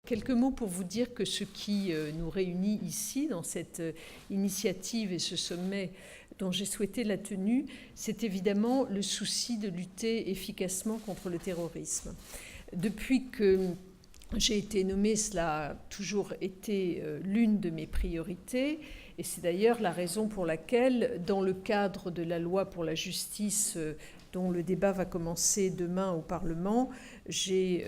quelques mots pour vous dire que ce qui nous réunit ici, dans cette initiative et ce sommet dont j'ai souhaité la tenue, c'est évidemment le souci de lutter efficacement contre le terrorisme. Depuis que j'ai été nommée, cela a toujours été l'une de mes priorités, et c'est d'ailleurs la raison pour laquelle, dans le cadre de la loi pour la justice dont le débat va commencer demain au Parlement, j'ai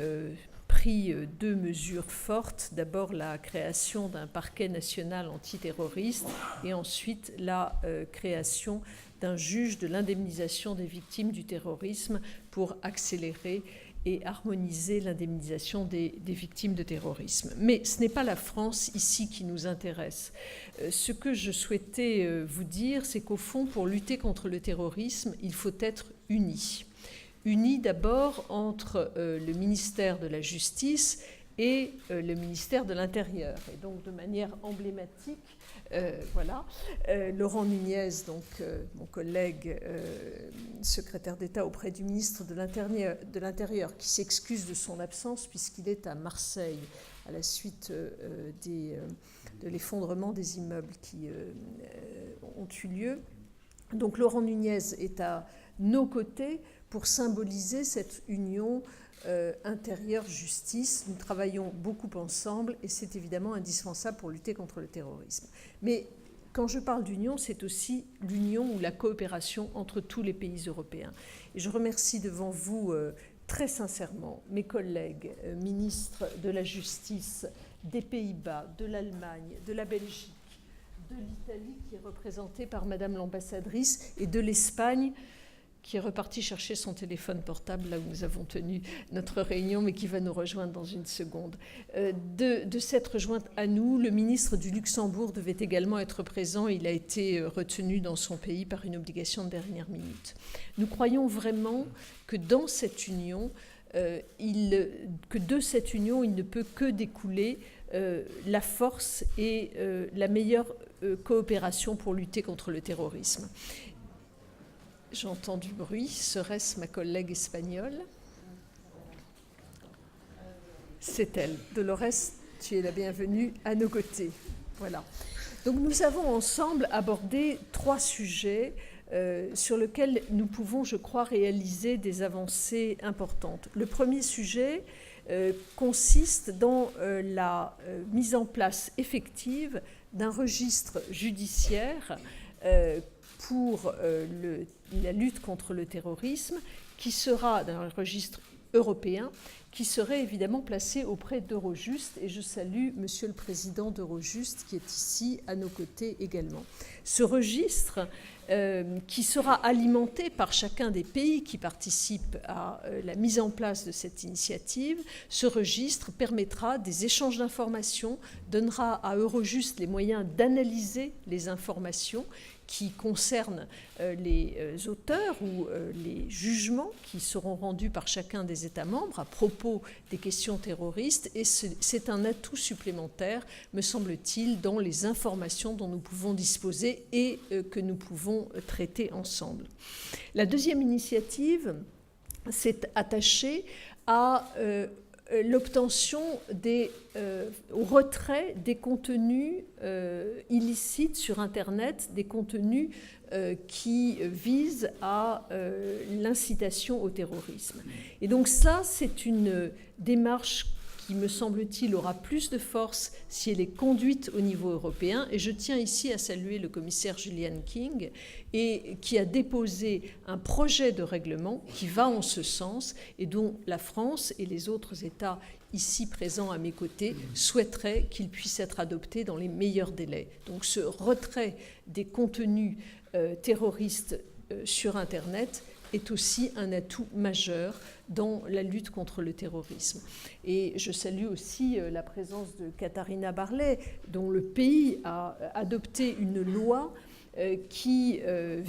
pris deux mesures fortes. D'abord, la création d'un parquet national antiterroriste et ensuite la création d'un juge de l'indemnisation des victimes du terrorisme pour accélérer et harmoniser l'indemnisation des victimes de terrorisme. Mais ce n'est pas la France ici qui nous intéresse. Ce que je souhaitais vous dire, c'est qu'au fond, pour lutter contre le terrorisme, il faut être unis. Unis d'abord entre le ministère de la Justice et le ministère de l'Intérieur. Et donc, de manière emblématique, Laurent Nunez, donc, mon collègue secrétaire d'État auprès du ministre de l'Intérieur, qui s'excuse de son absence puisqu'il est à Marseille à la suite de l'effondrement des immeubles qui ont eu lieu. Donc Laurent Nunez est à nos côtés pour symboliser cette union intérieur-justice. Nous travaillons beaucoup ensemble et c'est évidemment indispensable pour lutter contre le terrorisme. Mais quand je parle d'union, c'est aussi l'union ou la coopération entre tous les pays européens. Et je remercie devant vous très sincèrement mes collègues ministres de la Justice des Pays-Bas, de l'Allemagne, de la Belgique, de l'Italie qui est représentée par Madame l'ambassadrice et de l'Espagne qui est reparti chercher son téléphone portable là où nous avons tenu notre réunion, mais qui va nous rejoindre dans une seconde. De cette rejointe à nous, le ministre du Luxembourg devait également être présent. Il a été retenu dans son pays par une obligation de dernière minute. Nous croyons vraiment que dans cette union, que de cette union, il ne peut que découler la force et la meilleure coopération pour lutter contre le terrorisme. J'entends du bruit. Serait-ce ma collègue espagnole? C'est elle. Dolores, tu es la bienvenue à nos côtés. Voilà. Donc nous avons ensemble abordé trois sujets sur lesquels nous pouvons, je crois, réaliser des avancées importantes. Le premier sujet consiste dans la mise en place effective d'un registre judiciaire pour la lutte contre le terrorisme, qui sera dans un registre européen, qui serait évidemment placé auprès d'Eurojust. Et je salue Monsieur le Président d'Eurojust, qui est ici à nos côtés également. Ce registre, qui sera alimenté par chacun des pays qui participent à la mise en place de cette initiative, ce registre permettra des échanges d'informations, donnera à Eurojust les moyens d'analyser les informations qui concernent les auteurs ou les jugements qui seront rendus par chacun des États membres à propos des questions terroristes. Et c'est un atout supplémentaire, me semble-t-il, dans les informations dont nous pouvons disposer et que nous pouvons traiter ensemble. La deuxième initiative s'est attachée à l'obtention au retrait des contenus illicites sur Internet, des contenus qui visent à l'incitation au terrorisme. Et donc ça, c'est une démarche qui, me semble-t-il, aura plus de force si elle est conduite au niveau européen. Et je tiens ici à saluer le commissaire Julian King, et qui a déposé un projet de règlement qui va en ce sens et dont la France et les autres États ici présents à mes côtés souhaiteraient qu'il puisse être adopté dans les meilleurs délais. Donc ce retrait des contenus terroristes sur Internet est aussi un atout majeur dans la lutte contre le terrorisme. Et je salue aussi la présence de Katharina Barley, dont le pays a adopté une loi qui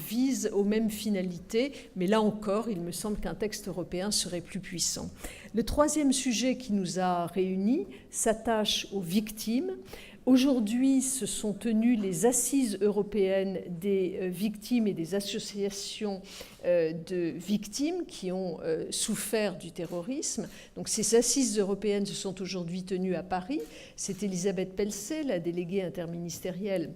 visent aux mêmes finalités, mais là encore, il me semble qu'un texte européen serait plus puissant. Le troisième sujet qui nous a réunis s'attache aux victimes. Aujourd'hui, se sont tenues les assises européennes des victimes et des associations de victimes qui ont souffert du terrorisme. Donc, ces assises européennes se sont aujourd'hui tenues à Paris. C'est Elisabeth Pelcet, la déléguée interministérielle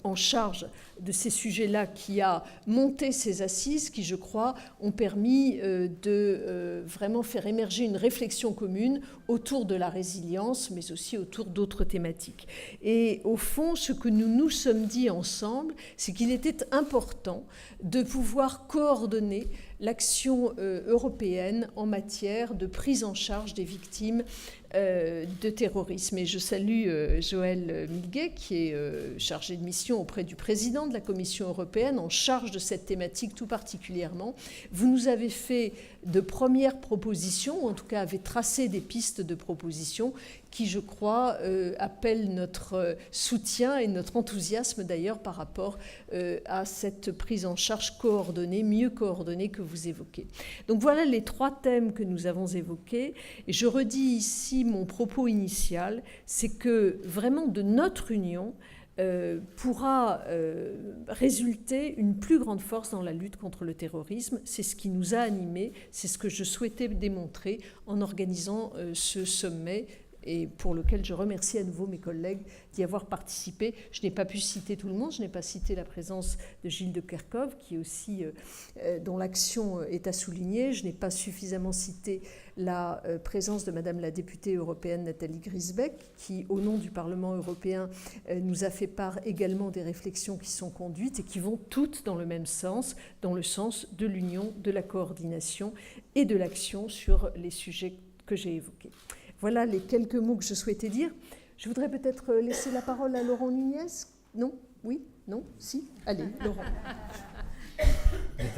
en charge de ces sujets-là, qui a monté ces assises qui, je crois, ont permis de vraiment faire émerger une réflexion commune autour de la résilience, mais aussi autour d'autres thématiques. Et au fond, ce que nous nous sommes dit ensemble, c'est qu'il était important de pouvoir coordonner l'action européenne en matière de prise en charge des victimes de terrorisme. Et je salue Joël Milguet, qui est chargé de mission auprès du président de la Commission européenne, en charge de cette thématique tout particulièrement. Vous nous avez fait de premières propositions, ou en tout cas avez tracé des pistes de propositions qui, je crois, appellent notre soutien et notre enthousiasme d'ailleurs par rapport à cette prise en charge coordonnée, mieux coordonnée que vous évoquez. Donc voilà les trois thèmes que nous avons évoqués. Et je redis ici mon propos initial, c'est que vraiment de notre union pourra résulter une plus grande force dans la lutte contre le terrorisme. C'est ce qui nous a animés, c'est ce que je souhaitais démontrer en organisant ce sommet, et pour lequel je remercie à nouveau mes collègues d'y avoir participé. Je n'ai pas pu citer tout le monde, je n'ai pas cité la présence de Gilles de Kerchove, qui est aussi, dont l'action est à souligner. Je n'ai pas suffisamment cité la présence de Madame la députée européenne Nathalie Griesbeck, qui, au nom du Parlement européen, nous a fait part également des réflexions qui sont conduites et qui vont toutes dans le même sens, dans le sens de l'union, de la coordination et de l'action sur les sujets que j'ai évoqués. Voilà les quelques mots que je souhaitais dire. Je voudrais peut-être laisser la parole à Laurent Nunez. Non? Oui? Non? Si? Allez, Laurent.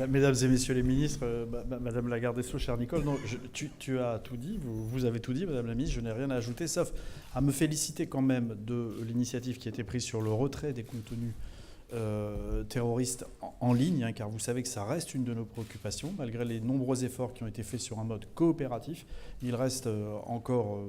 Mesdames et messieurs les ministres, Madame la garde des Sceaux, chère Nicole, non, tu as tout dit, vous avez tout dit, Madame la ministre, je n'ai rien à ajouter, sauf à me féliciter quand même de l'initiative qui a été prise sur le retrait des contenus terroristes en ligne, hein, car vous savez que ça reste une de nos préoccupations. Malgré les nombreux efforts qui ont été faits sur un mode coopératif, il reste encore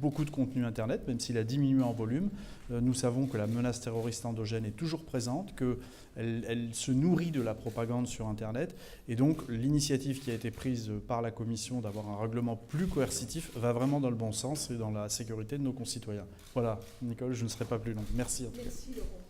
beaucoup de contenu Internet, même s'il a diminué en volume. Nous savons que la menace terroriste endogène est toujours présente, qu'elle se nourrit de la propagande sur Internet. Et donc, l'initiative qui a été prise par la Commission d'avoir un règlement plus coercitif va vraiment dans le bon sens et dans la sécurité de nos concitoyens. Voilà, Nicole, je ne serai pas plus long. Merci. Merci, Laurent.